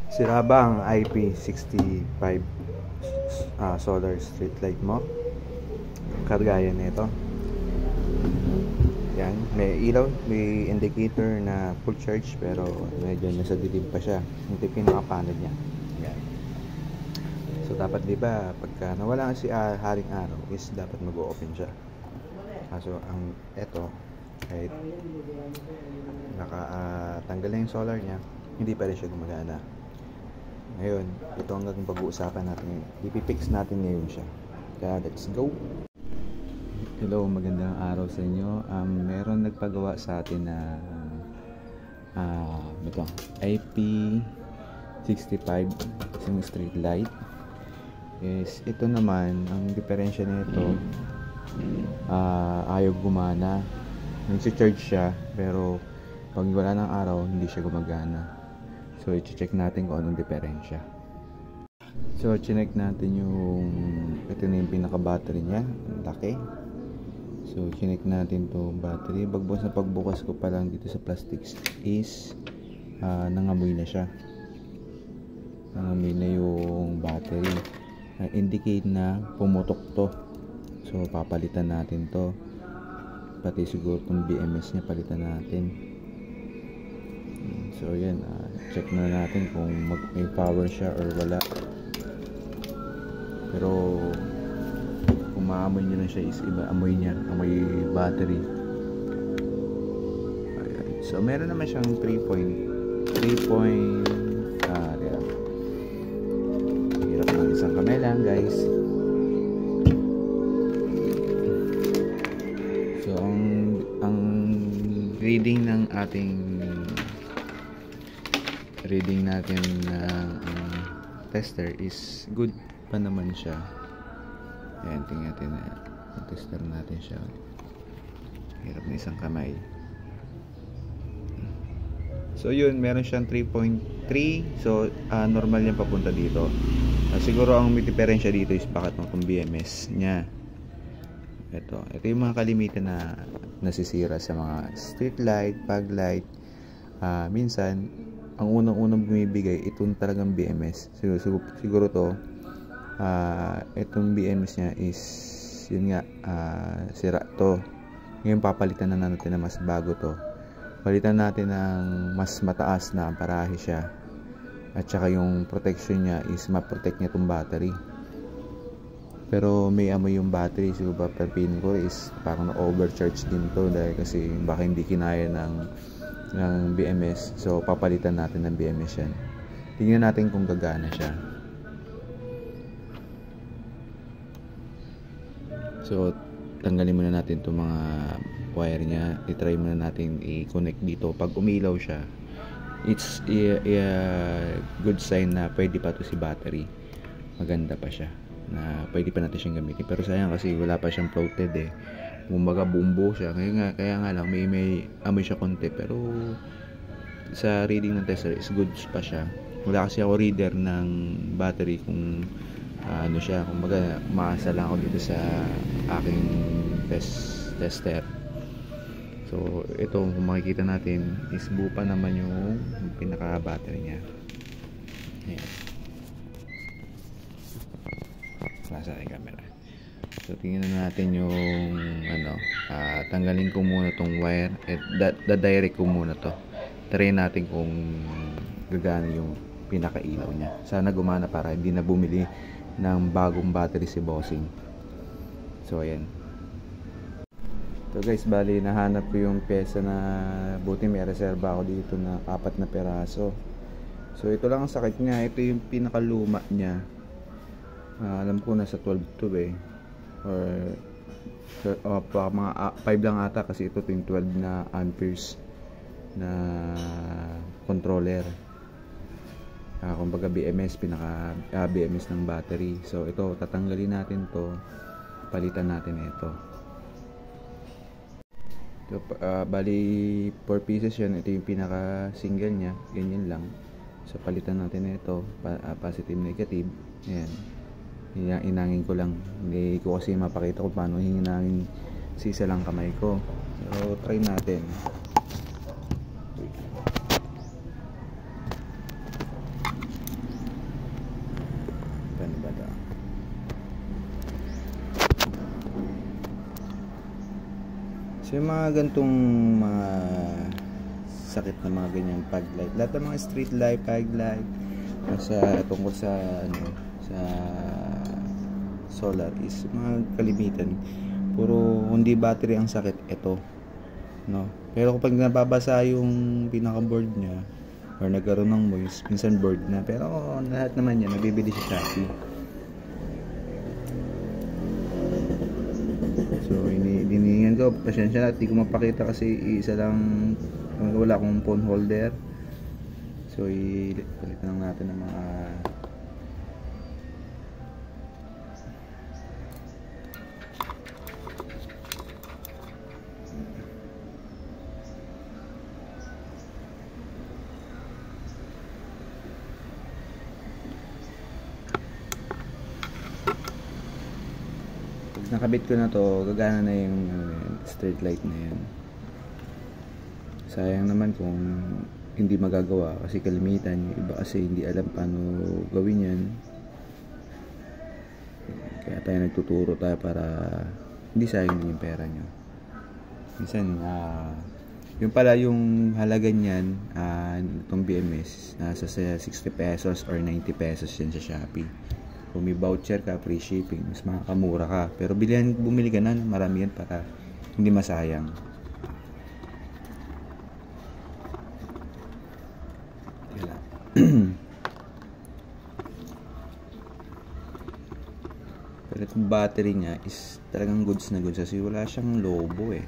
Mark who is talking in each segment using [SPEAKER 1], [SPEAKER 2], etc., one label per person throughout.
[SPEAKER 1] Sira ba ang IP65 solar street light mo? Kagaya nito. Yan, may ilaw, may indicator na full charge pero medyo nasa dilim pa siya. Ito yung pinaka-panel niya. Yan. So dapat 'di ba pagka nawala si haring araw is dapat mag-o-open siya. Kaso ang eto kahit nakatanggal na yung solar niya, hindi pa rin siya gumagana. Ngayon, ito ang pag-uusapan natin. Ipipix natin ngayon siya. Kaya let's go! Hello, magandang araw sa inyo. Meron nagpagawa sa atin na ito, IP65 isang street light. Yes, ito naman, ang diferensya nito, ayaw gumana. Nagsi-charge siya, pero pag wala ng araw, hindi siya gumagana. So, i-check natin kung anong diferensya. So, chinek natin ito na yung pinaka-battery niya. Ang laki. So, chinek natin to battery. Bagbukas na pagbukas ko pa lang dito sa plastics is nangamoy na siya. Nangamoy na yung battery. Indicate na pumutok to. So, papalitan natin to. Pati siguro itong BMS niya palitan natin. So, yan. Check na natin kung may power siya or wala. Pero kung maamoy nyo na siya is iba amoy niya, amoy battery. Ayan. So meron naman siyang 3 point hirap ng isang kamay lang guys. So ang reading ng natin ng tester is good pa naman siya. Ayan, tingnan natin na tester natin siya. Hirap na isang kamay. So yun, meron siyang 3.3. So normal yan papunta dito. Siguro ang may diferensya dito is bakit itong BMS nya. Ito yung mga kalimitan na nasisira sa mga street light, fog light. Minsan ang unang-unang bumibigay itong talagang BMS. Siguro to itong BMS niya is yun nga, sira to. Ngayon papalitan na natin na mas bago to. Palitan natin ng mas mataas na amperahe siya. At saka yung protection niya is ma-protect niya itong battery. Pero may amoy yung battery. Siguro ba pagpinin ko is parang na-overcharge din to dahil kasi baka hindi kinaya ng BMS. So papalitan natin ng BMS yan. Tingnan natin kung gagana siya. So tanggalin muna natin itong mga wire nya. I-try muna natin i-connect dito. Pag umilaw siya, it's a good sign na pwede pa to si battery. Maganda pa siya na pwede pa natin siyang gamitin. Pero sayang kasi wala pa siyang floated eh. Kumbaga bumbo siya. Kaya nga lang may amoy siya konti. Pero sa reading ng tester is good pa siya. Wala kasi ako reader ng battery kung ano siya. Kumbaga maasa lang ako dito sa aking tester. So ito kung makikita natin is buo pa naman yung pinaka battery niya. Ayan. Nasa ating camera. So tingnan natin yung tanggalin ko muna tong wire at direct ko muna to. Try natin kung gagana yung pinakailaw niya. Sana gumana para hindi na bumili ng bagong battery si bossing. So ayan. So guys, bali nahanap ko yung pyesa na buti may reserba ako dito na 4 na peraso. So ito lang ang sakit niya. Ito yung pinakaluma niya. Alam ko nasa 12 to eh. Or mga 5 lang ata kasi ito yung 12 na amperes na controller. Kumbaga BMS, pinaka BMS ng battery. So ito tatanggalin natin to, palitan natin ito. So, bali 4 pieces yan. Ito yung pinaka single nya, ganyan lang. So palitan natin ito, positive negative. Ayan, inangin ko lang, hindi ko kasi mapakita ko paano hinangin sisa lang kamay ko. So try natin. So yung mga gantong mga sakit na mga ganyan pag light, lahat ng mga street light, pag light, sa tungkol sa ano, sa solar is mga kalimitan puro hindi battery ang sakit ito, no? Pero kapag nababasa yung pinaka board niya or nagkaroon ng moist, minsan board na, pero lahat naman yan nabibili sa Shopee. So hinihingan ko pasensya na, hindi ko mapakita kasi isa lang, wala akong phone holder. So palitan lang natin ng mga nakabit ko na to, gagana na yung street light na yan. Sayang naman kung hindi magagawa kasi kalimitan yung iba kasi hindi alam paano gawin yan, kaya tayo nagtuturo tayo para hindi sayang din yung pera nyo. Minsan yung pala yung halaga niyan, itong BMS nasa 60 pesos or 90 pesos yan sa Shopee. Kung may voucher ka, free shipping, mas makakamura ka. Pero bumili ka na, marami yan para hindi masayang. Pero itong battery niya is talagang goods na goods kasi wala siyang lobo eh.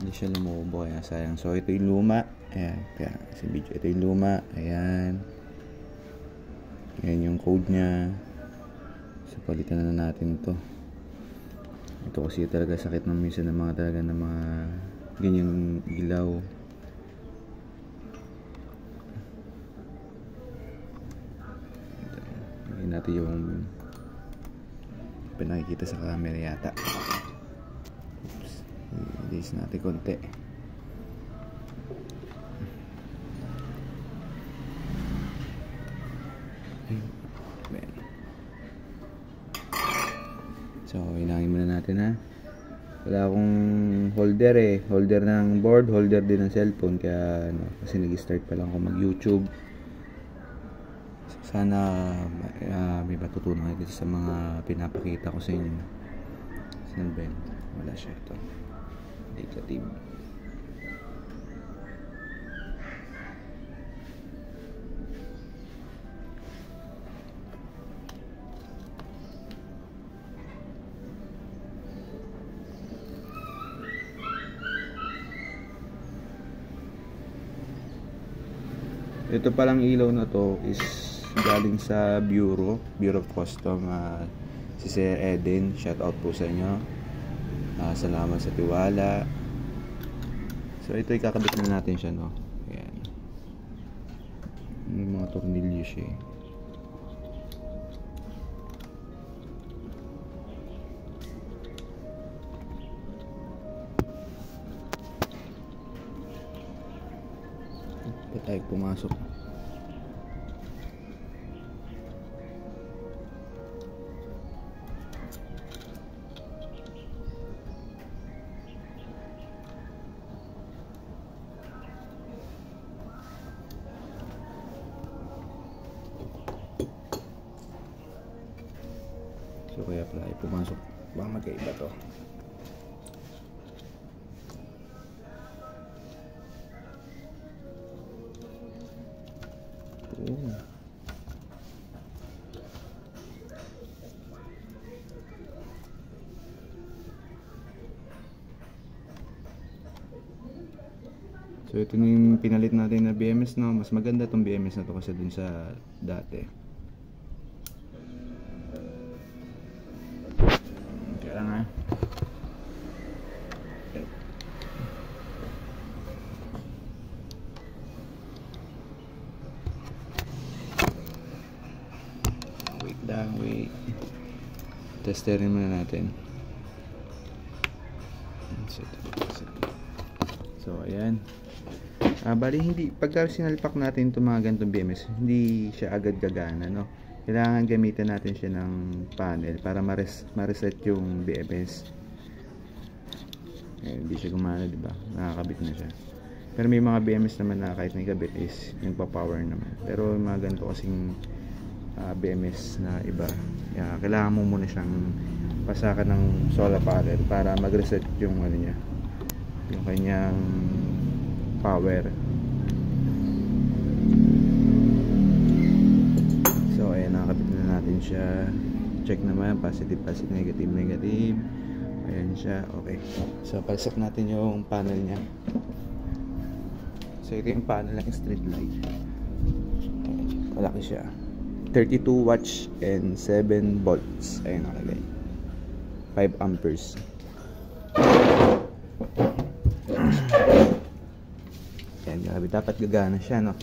[SPEAKER 1] Hindi siya lumobo, kaya sayang. So ito yung luma, ayan, kaya sa video, ito yung luma, ayan. Yan yung code nya. So palitan na natin ito. Ito kasi talaga sakit ng minsan ng mga talaga ng mga ganyang ilaw. Ito natin yung pinakikita sa camera yata. Oops. I-release natin konti. So, hinangin muna natin ha. Wala akong holder eh. Holder ng board, holder din ng cellphone. Kaya, kasi nag-start pa lang ako mag-YouTube. Sana may matutunan dito sa mga pinapakita ko sa inyo. Saan ba yun? Wala siya ito. Indicative. Ito palang ilaw na to is galing sa Bureau of Custom, si Sir Eden. Shout out po sa inyo, salamat sa tiwala. So ito ikakabit na natin siya, no? Ayan. May mga tornilyo siya eh. Tayo pumasok. So kaya pala ay pumasok, baka magkaiba to. So ito na yung pinalit natin na BMS, no? Mas maganda tong BMS na to kasi dun sa dati. Kaya lang ha. Wait lang, wait. Testerin muna natin. So ayan. Bali hindi pagka sinalpak natin itong mga ganitong BMS, hindi siya agad gagana, no. Kailangan gamitin natin siya ng panel para ma-reset yung BMS. Hindi siya gumana, di ba? Nakakabit na siya. Pero may mga BMS naman na kahit nagkabit is nagpa-power naman. Pero yung mga ganito kasing BMS na iba, kailangan mo muna siyang pasakan ng solar panel para mag-reset yung ano niya, yung kanyang power. So ayan, nakakabit na natin siya. Check naman, positive, negative. Ayan siya, okay. So palsak natin yung panel niya. So ito yung panel ng street light. Malaki siya, 32 watts and 7 volts. Ayan nakalagay, 5 amperes. Ayan, grabe, dapat gagana siya, no?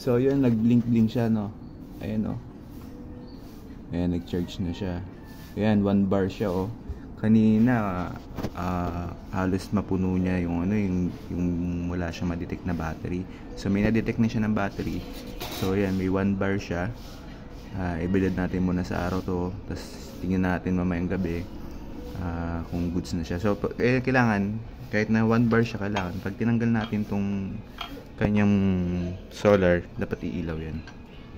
[SPEAKER 1] So yun, nag-blink siya, no? Ayan, oh. Ayan, nag-charge na siya. Ayan, 1 bar siya, oh. Kanina halos mapuno niya yung ano, yung wala siyang ma-detect na battery. So may na-detect na siya ng battery. So ayan, may 1 bar siya. Ibilad natin muna sa araw to, tapos tingnan natin mamayang gabi kung goods na siya. So kailangan, kahit na 1 bar siya, kailangan pag tinanggal natin tong kanyang solar, dapat iilaw yan.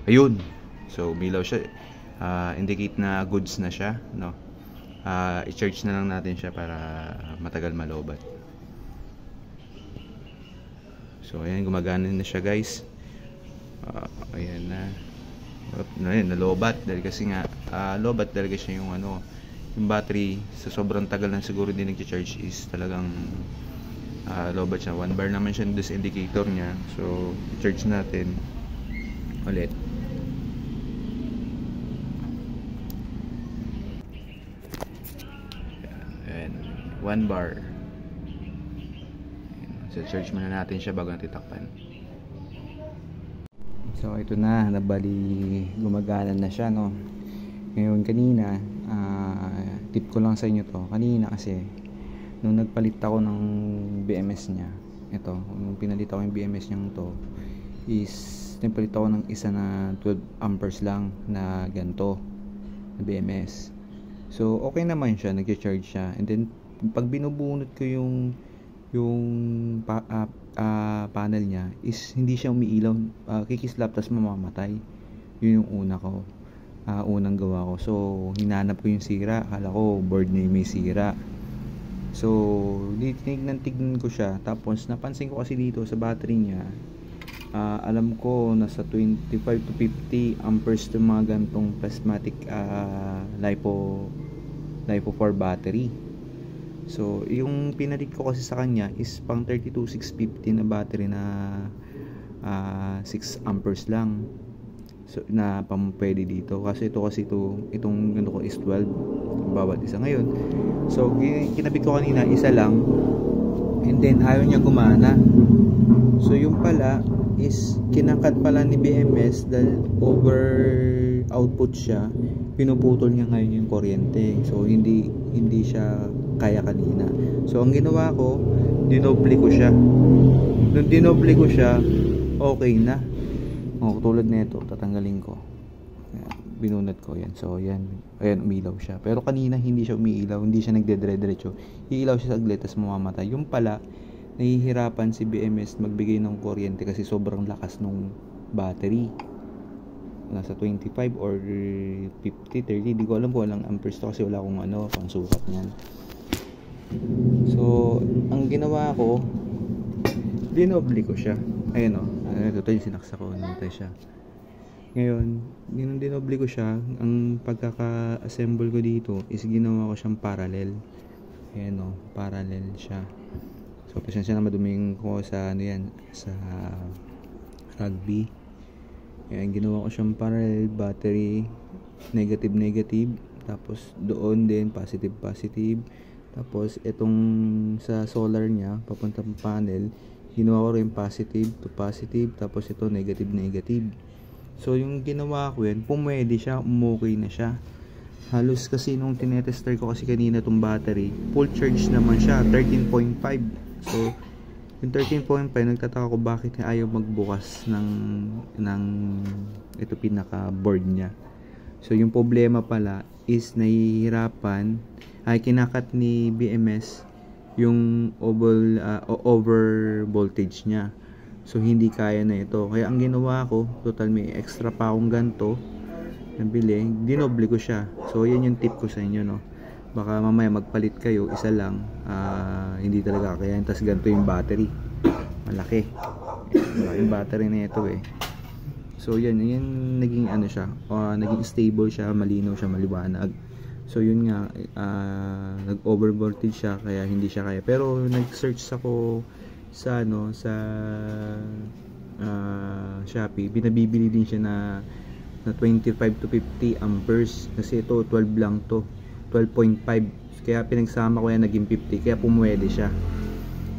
[SPEAKER 1] Ayun, so umilaw siya, indicate na goods na siya, no? I-charge na lang natin siya para matagal malobat. So ayan, gumagana na siya, guys. Ayan na. Nalobat dahil kasi nga lobat talaga siya yung ano, yung battery sa sobrang tagal na siguro din nag-charge is talagang lobat siya. 1 bar naman siya doon sa indicator niya. So i-charge natin ulit. Ayan, 1 bar. So charge muna natin siya bago natin takpan. So ito na, nabali gumagana na siya, no. Ngayon, kanina tip ko lang sa inyo to. Kanina kasi nung nagpalit ako ng BMS niya, ito, nung pinalit ako yung BMS niyang to, is nagpalit ako ng isa na 12 amperes lang na ganito na BMS. So okay naman siya, nag-charge siya. And then pag binubunot ko yung panel niya, is hindi siya umiilaw, kikislap tas mamamatay. Yun yung unang gawa ko. So hinanap ko yung sira, akala ko board na yung may sira. So tignan ko siya, tapos napansin ko kasi dito sa battery niya, alam ko nasa 25 to 50 amperes yung mga gantong plasmatic LiPo 4 battery. So yung pinalit ko kasi sa kanya is pang 32650 na battery na 6 amperes lang. So na pwede dito kasi itong ano ko is 12 bawat isa. Ngayon, so kinabit ko kanina isa lang, and then ayaw niya gumana. So yung pala is kinakat pala ni BMS dahil over output siya, pinuputol niya ngayon yung kuryente. So hindi siya kaya kanina. So ang ginawa ko, dinoble ko siya. Nung dinoble ko siya, okay na. Tulad nito, tatanggalin ko. Ayan, binunot ko yan. So ayan, umilaw siya. Pero kanina hindi siya umiilaw, hindi siya nagdedre-diretso. Iilaw siya saglit tapos mamamatay. Yung pala, nahihirapan si BMS magbigay ng kuryente kasi sobrang lakas nung battery. Nasa 25 or 50, 30, di ko alam kung ilang amperes to kasi wala akong pangsukat niyan. So ang ginawa ko, dinoble ko siya. Ayun ito yung sinaksa ko, namatay siya. Ngayon, dinoble ko siya. Ang pagkaka-assemble ko dito is ginawa ko siyang parallel. Ayan parallel siya. So pasensya na maduming ko sa sa rugby. Ayan, ginawa ko siyang parallel battery, negative, tapos doon din positive. Tapos itong sa solar niya papuntang panel ginawa ko rin positive to positive, tapos ito negative negative. So yung ginawa ko yan, pumwede siya, umokay na siya. Halos kasi nung tinetester ko kasi kanina tong battery, full charge naman siya, 13.5. So yung 13.5, nagtataka ko bakit ayaw magbukas ng ito pinaka board niya. So yung problema pala is nahihirapan, kinakat ni BMS yung over voltage niya. So hindi kaya na ito. Kaya ang ginawa ko, total may extra pa akong ganto nabili, dinoble ko siya. So yan yung tip ko sa inyo, no. Baka mamaya magpalit kayo, isa lang, hindi talaga kaya. Tas ganito yung battery, malaki yung battery na ito eh. So yan naging ano siya, naging stable siya, malinaw siya, maliwanag. So yun nga, nag over voltage siya kaya hindi siya kaya. Pero nag-search ako sa Shopee, binabibili din siya na 25 to 50 amperes kasi ito 12 lang to, 12.5. Kaya pinagsama ko yan, naging 50, kaya pumwede siya,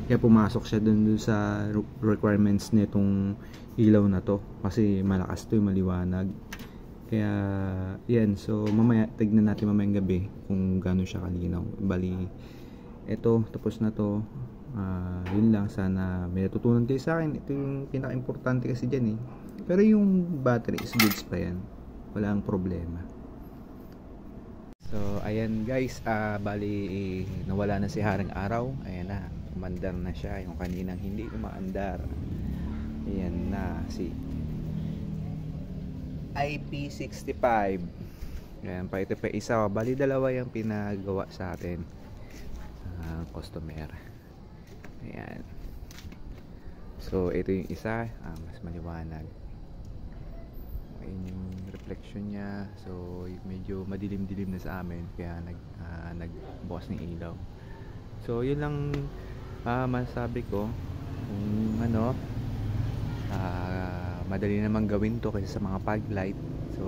[SPEAKER 1] kaya pumasok siya dun sa requirements nitong ilaw na to kasi malakas to, maliwanag. Kaya yan, so mamaya tignan natin mamayang gabi kung gaano siya kalinaw. Bali eto, tapos na to. Yun lang, sana may natutunan kayo sa akin. Ito yung pinaka-importante kasi dyan eh. Pero yung battery is goods pa yan, wala ang problema. So ayan guys, bali nawala na si Haring Araw. Ayan na, umandar na siya, yung kaninang hindi umaandar. Ayan na si IP65. Ayan pa, ito pa isa, bali dalawa yung pinagawa sa atin customer. Ayan, so ito yung isa, mas maliwanag. Ayan yung reflection niya. So medyo madilim-dilim na sa amin, kaya nagbukas ng ilaw. So yun lang masasabi ko. Kung ano, madali namang gawin to kasi sa mga fog light. So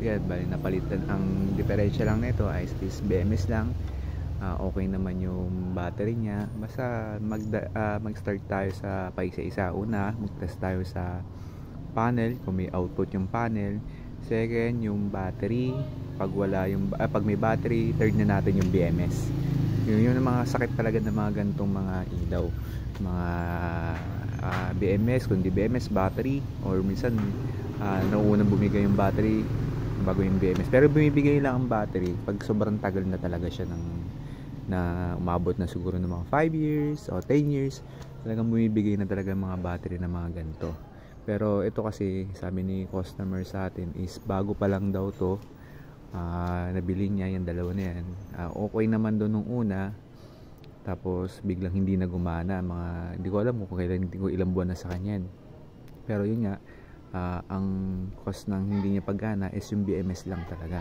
[SPEAKER 1] yan, bali napalitan, ang diferensya lang nito ay is BMS lang. Okay naman yung battery niya. Basta mag-start tayo sa paisa-isa. Una, mag-test tayo sa panel kung may output yung panel. Second, yung battery. Pag may battery, third na natin yung BMS. Yun yung mga sakit talaga ng mga gantong mga ilaw, mga BMS, kundi BMS battery, or minsan nauunang bumigay yung battery bago yung BMS. Pero bumibigay lang ang battery pag sobrang tagal na talaga siya na umabot na siguro ng mga 5 years o 10 years, talagang bumibigay na talaga mga battery na mga ganito. Pero ito kasi, sabi ni customer sa atin is bago pa lang daw to, nabili niya yung dalawa na yan. Okay naman doon nung una, tapos biglang hindi na gumana. Hindi ko alam kung kailan, hindi ko ilang buwan na sa kanya yan. Pero yun nga, ang cause ng hindi niya paggana is yung BMS lang talaga.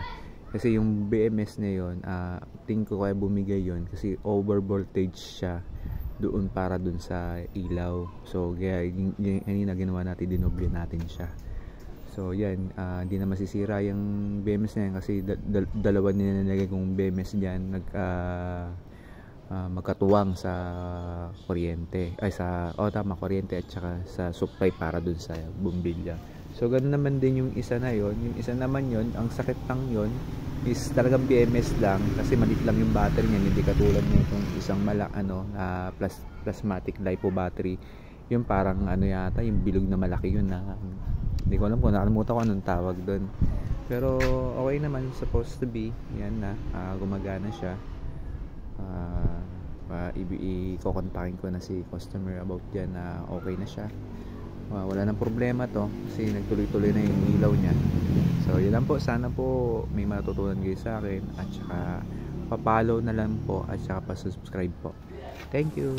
[SPEAKER 1] Kasi yung BMS na yun, tingin ko kaya bumigay yun kasi over voltage siya doon para doon sa ilaw. So kaya na ginawa natin, dinoble natin siya. So yan, hindi na masisira yung BMS na yan kasi dalawa nilalagay kong BMS dyan, magkatuwang sa kuryente, kuryente at saka sa supply para dun sa bumbilya. So ganoon naman din yung isa na yon. Yung isa naman yon, ang sakit lang yon is talagang BMS lang kasi maliit lang yung battery niya, hindi katulad nitong isang plasmatic lipo battery. Yung parang yata yung bilog na malaki yun, na hindi ko alam kung nakalimutan ko anong tawag doon. Pero okay naman, supposed to be. Yan na, gumagana siya. I-kontakin ko na si customer about yan na okay na siya. Wala nang problema to kasi nagtuloy-tuloy na yung ilaw niya. So yun lang po, sana po may matutunan kayo sa akin, at saka pa-follow na lang po at saka pa-subscribe po. Thank you.